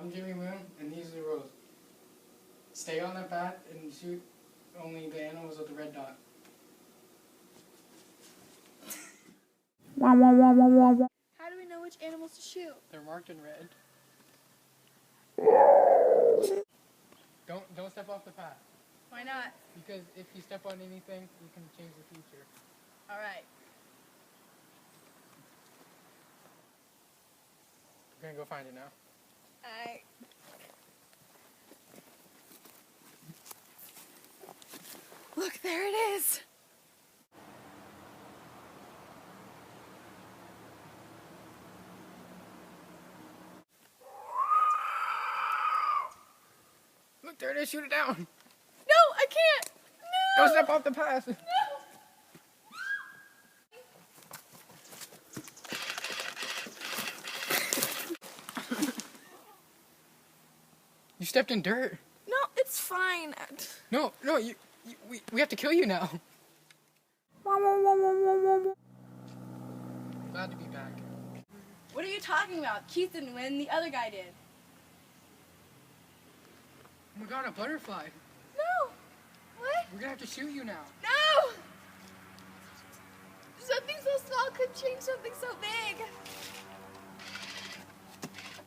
I'm Jimmy Moon, and these are the rules. Stay on that path and shoot only the animals with the red dot. How do we know which animals to shoot? They're marked in red. Don't step off the path. Why not? Because if you step on anything, you can change the future. All right. I'm gonna go find it now. Look, there it is. Look, there it is. Shoot it down. No, I can't. No. Don't step off the path. No. You stepped in dirt. No, it's fine. No, we have to kill you now. Glad to be back. What are you talking about? Keith didn't win, the other guy did. Oh my god, a butterfly. No. What? We're gonna have to shoot you now. No! Something so small could change something so big.